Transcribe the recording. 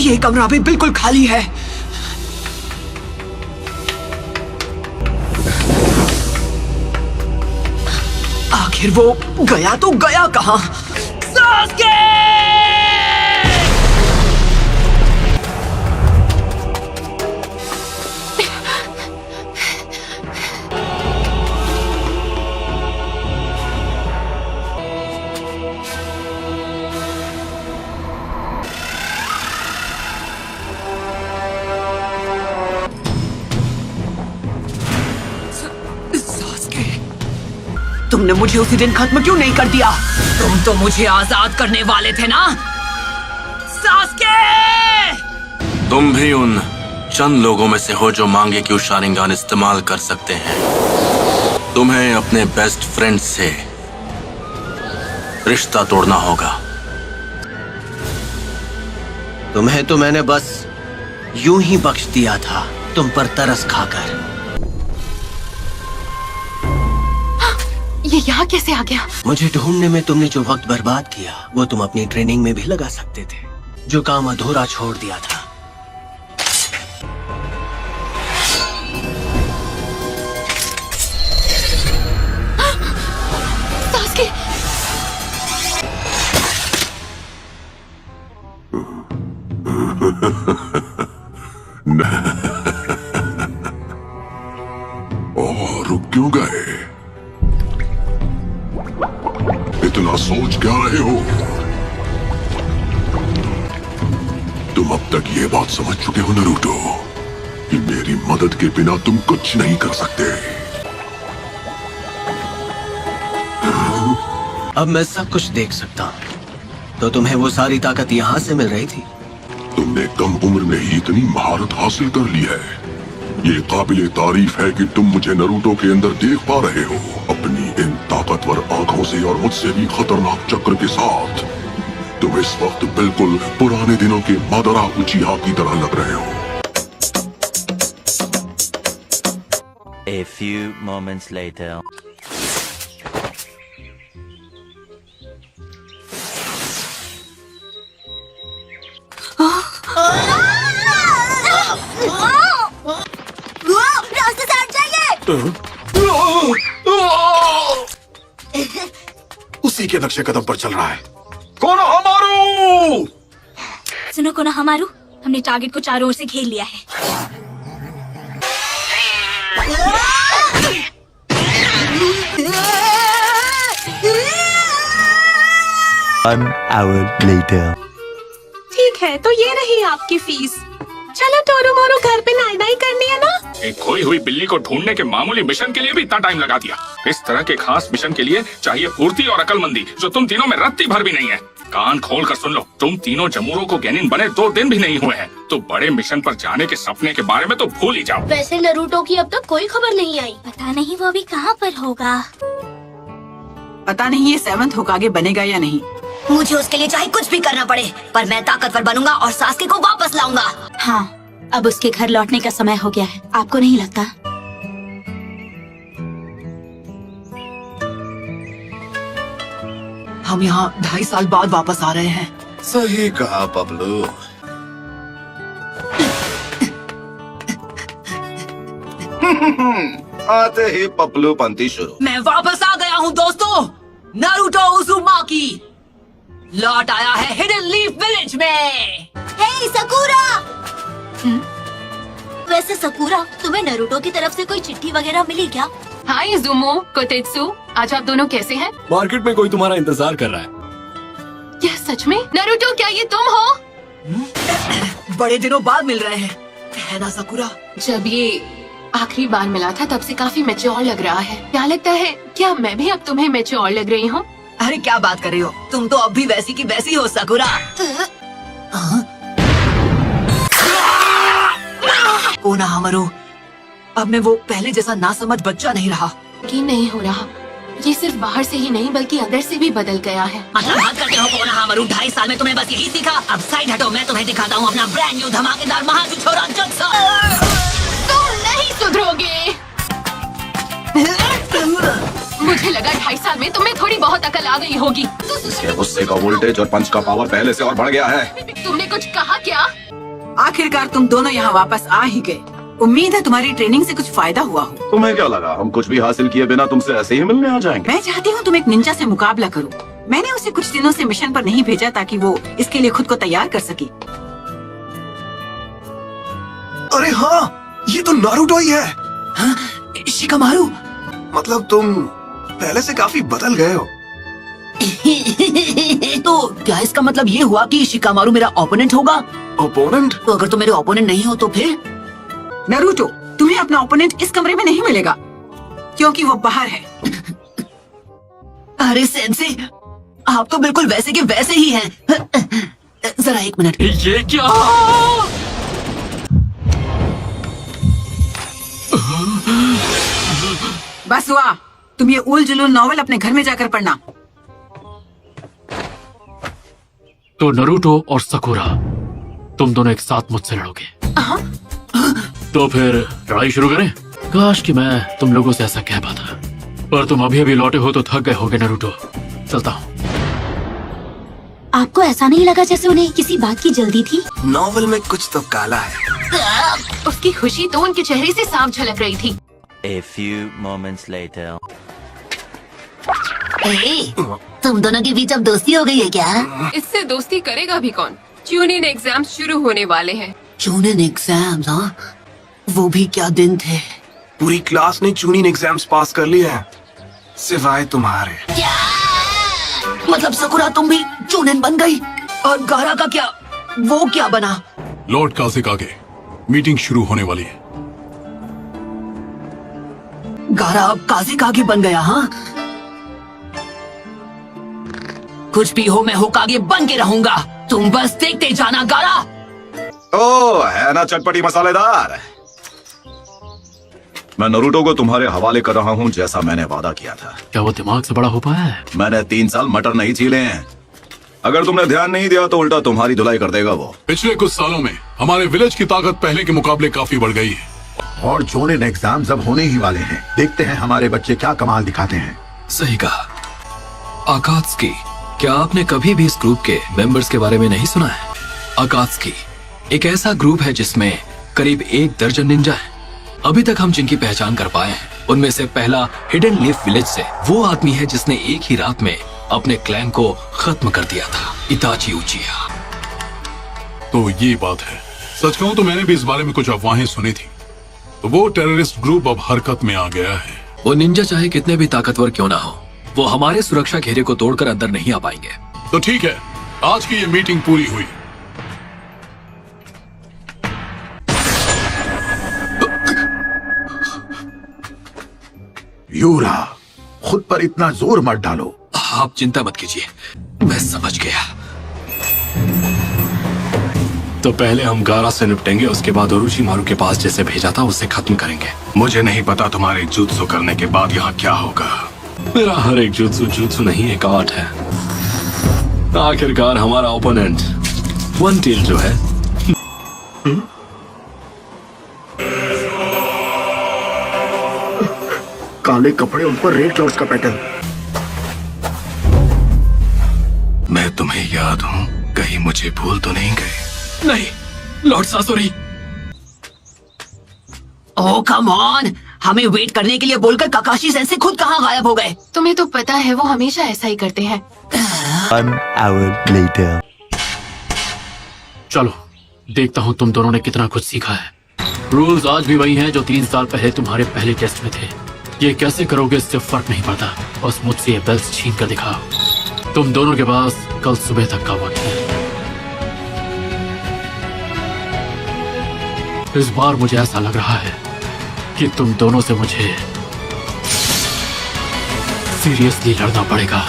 ये कमरा भी बिल्कुल खाली है। आखिर वो गया तो गया कहाँ? सास्के! तुमने मुझे उसी दिन खत्म क्यों नहीं कर दिया? तुम तो मुझे आजाद करने वाले थे ना, सास्के! तुम भी उन चंद लोगों में से हो जो मांगे कि शारिंगान इस्तेमाल कर सकते हैं। तुम्हें अपने बेस्ट फ्रेंड से रिश्ता तोड़ना होगा। तुम्हें तो मैंने बस यूं ही बख्श दिया था, तुम पर तरस खाकर। ये यहाँ कैसे आ गया? मुझे ढूंढने में तुमने जो वक्त बर्बाद किया वो तुम अपनी ट्रेनिंग में भी लगा सकते थे। जो काम अधूरा छोड़ दिया था। सास्के! रुक क्यों गए? इतना सोच क्या रहे हो? तुम अब तक ये बात समझ चुके हो नारुतो कि मेरी मदद के बिना तुम कुछ नहीं कर सकते। अब मैं सब कुछ देख सकता हूँ। तो तुम्हें वो सारी ताकत यहाँ से मिल रही थी? तुमने कम उम्र में ही इतनी महारत हासिल कर ली है। ये काबिले तारीफ है कि तुम मुझे नारुतो के अंदर देख पा रहे हो, अपनी इन ताकतवर आंखों से और मुझसे भी खतरनाक चक्र के साथ। तुम इस वक्त बिल्कुल पुराने दिनों के मादरा उचिहा की तरह लग रहे हो। A few moments later. रास्ते से हट जाइए। उसी के नक्शे कदम पर चल रहा है। कोनोहामारू! सुनो कोनोहामारू, हमने टारगेट को चारों ओर से घेर लिया है। One hour later. ठीक है, तो ये रही आपकी फीस। चलो टोरोमोरो, घर पे नाई करनी है ना? एक खोई हुई बिल्ली को ढूंढने के मामूली मिशन के लिए भी इतना टाइम लगा दिया। इस तरह के खास मिशन के लिए चाहिए फुर्ती और अकलमंदी, जो तुम तीनों में रत्ती भर भी नहीं है। कान खोल कर सुन लो, तुम तीनों जमूरों को गेनिन बने 2 दिन भी नहीं हुए हैं, तो बड़े मिशन पर जाने के सपने के बारे में तो भूल ही जाओ। वैसे नारुतो की अब तक कोई खबर नहीं आई। पता नहीं वो अभी कहाँ पर होगा। पता नहीं ये 7th होकागे बनेगा या नहीं। मुझे उसके लिए चाहे कुछ भी करना पड़े, पर मैं ताकतवर बनूंगा और सास्के को वापस लाऊंगा। हाँ, अब उसके घर लौटने का समय हो गया है, आपको नहीं लगता? हम यहाँ 2.5 साल बाद वापस आ रहे हैं। सही कहा पपलू। आते ही पपलू पंती शुरू। मैं वापस आ गया हूँ दोस्तों। नारुतो उज़ुमाकी लौट आया है हिडन लीफ विलेज में। हे सकुरा! वैसे सकुरा, तुम्हें नारुतो की तरफ से कोई चिट्ठी वगैरह मिली क्या? हाय इज़ुमो, कोतेत्सु, आज आप दोनों कैसे हैं? मार्केट में कोई तुम्हारा इंतजार कर रहा है। क्या सच में? नारुतो, क्या ये तुम हो? बड़े दिनों बाद मिल रहे हैं, है ना सकुरा? जब ये आखिरी बार मिला था तब से काफी मैच्योर लग रहा है। क्या लगता है, क्या मैं भी अब तुम्हें मैच्योर लग रही हूँ? अरे क्या बात कर रही हो, तुम तो अब भी वैसी की वैसी हो सकुरा। कोनोहामारू, अब मैं वो पहले जैसा नासमझ बच्चा नहीं रहा। कि नहीं हो रहा, ये सिर्फ बाहर से ही नहीं बल्कि अंदर से भी बदल गया है। मतलब बात करते हो कोनोहामारू, 2.5 साल में तुम्हें बस यही सीखा? अब साइड हटो, मैं तुम्हें दिखाता हूँ अपना ब्रांड न्यू धमाकेदार महाजुछोरा जत्सो। तुम नहीं सुधरोगे। मुझे लगा 2.5 साल में तुम्हें थोड़ी बहुत अकल आ गई होगी। इसके गुस्से का वोल्टेज और पंच का पावर पहले से और बढ़ गया है। तुमने कुछ कहा क्या? आखिरकार तुम दोनों यहाँ वापस आ ही गए। उम्मीद है तुम्हारी ट्रेनिंग से कुछ फायदा हुआ हो। तुम्हें क्या लगा हम कुछ भी हासिल किए बिना तुमसे ऐसे ही मिलने आ जाएंगे? मैं चाहती हूँ तुम एक निंजा से मुकाबला करो। मैंने उसे कुछ दिनों से मिशन पर नहीं भेजा ताकि वो इसके लिए खुद को तैयार कर सके। अरे हाँ, ये तो नारुतो ही है। हाँ, शिकामारू। मतलब तुम पहले से काफी बदल गए हो। तो क्या इसका मतलब ये हुआ कि शिकामारू मेरा ओपोनेंट होगा? ओपोनेंट? तो अगर तुम मेरे ओपोनेंट नहीं हो तो फिर? नारुतो, तुम्हें अपना ओपोनेंट इस कमरे में नहीं मिलेगा क्योंकि वो बाहर है। अरे सेंसे, आप तो बिल्कुल वैसे के वैसे ही हैं। जरा एक मिनट। ये क्या? बस हुआ, तुम ये उल जुलूल नॉवेल अपने घर में जाकर पढ़ना। तो नरूटो और सकुरा, तुम दोनों एक साथ मुझसे लड़ोगे? तो फिर लड़ाई शुरू करें? काश कि मैं तुम लोगों से ऐसा कह पाता, पर तुम अभी अभी लौटे हो तो थक गए होगे नरूटो। चलता हूँ। आपको ऐसा नहीं लगा जैसे उन्हें किसी बात की जल्दी थी? नॉवेल में कुछ तो काला है। उसकी खुशी तो उनके चेहरे से साफ झलक रही थी। A few moments later. तुम दोनों के बीच अब दोस्ती हो गई है क्या? इससे दोस्ती करेगा भी कौन? ट्यूनिंग एग्जाम शुरू होने वाले हैं। चूनिन एग्जाम्स? हाँ, वो भी क्या दिन थे। पूरी क्लास ने चूनिन एग्जाम्स पास कर लिए हैं, सिवाय तुम्हारे। मतलब सकुरा तुम भी चूनिन बन गई? और गारा का क्या? वो क्या बना? लॉर्ड काज़ेकागे, मीटिंग शुरू होने वाली है। गारा अब काज़ेकागे बन गया? हाँ, कुछ भी हो मैं होकागे बन के रहूंगा। तुम बस देखते जाना गारा। ओ है ना चटपटी मसालेदार। मैं नरूटो को तुम्हारे हवाले कर रहा हूँ जैसा मैंने वादा किया था। क्या वो दिमाग से बड़ा हो पाया है? मैंने 3 साल मटर नहीं छीले हैं। अगर तुमने ध्यान नहीं दिया तो उल्टा तुम्हारी धुलाई कर देगा वो। पिछले कुछ सालों में हमारे विलेज की ताकत पहले के मुकाबले काफी बढ़ गई है। और जोनिन एग्जाम्स अब होने ही वाले हैं। देखते हैं हमारे बच्चे क्या कमाल दिखाते हैं। सही कहा। आकात्सुकी, क्या आपने कभी भी इस ग्रुप के मेंबर्स के बारे में नहीं सुना है? आकात्सुकी एक ऐसा ग्रुप है जिसमें करीब 1 दर्जन निंजा है। अभी तक हम जिनकी पहचान कर पाए हैं उनमें से पहला हिडन लीफ विलेज से वो आदमी है जिसने एक ही रात में अपने क्लैन को खत्म कर दिया था, इताची उचिया। तो ये बात है। सच कहूं तो मैंने भी इस बारे में कुछ अफवाहें सुनी थी। तो वो टेररिस्ट ग्रुप अब हरकत में आ गया है। वो निंजा चाहे कितने भी ताकतवर क्यों ना हो, वो हमारे सुरक्षा घेरे को तोड़कर अंदर नहीं आ पाएंगे। तो ठीक है, आज की ये मीटिंग पूरी हुई। यूरा, खुद पर इतना जोर मत डालो। आप चिंता मत कीजिए, मैं समझ गया। तो पहले हम गारा से निपटेंगे, उसके बाद ओरोचिमारू के पास जैसे भेजा था उसे खत्म करेंगे। मुझे नहीं पता तुम्हारे जुत्सु करने के बाद यहाँ क्या होगा। मेरा हर एक जुत्सु नहीं एक आर्ट है। आखिरकार हमारा ओपोनेंट वन टेल जो है। काले कपड़े, उन पर रेड क्लॉथ का पैटर्न। मैं तुम्हें याद हूँ, कहीं मुझे भूल तो नहीं गए? नहीं, लॉर्ड सासोरी। ओह कम ऑन, हमें वेट करने के लिए बोलकर काकाशी सेंसे खुद कहाँ गायब हो गए? तुम्हें तो पता है वो हमेशा ऐसा ही करते हैं। 1 hour later. चलो देखता हूँ तुम दोनों ने कितना कुछ सीखा है। रूल्स आज भी वही हैं जो 3 साल पहले तुम्हारे पहले टेस्ट में थे। ये कैसे करोगे इससे फर्क नहीं पड़ता, बस मुझसे ये बेल्ट छीन कर दिखाओ। तुम दोनों के पास कल सुबह तक का वक्त है। इस बार मुझे ऐसा लग रहा है कि तुम दोनों से मुझे सीरियसली लड़ना पड़ेगा।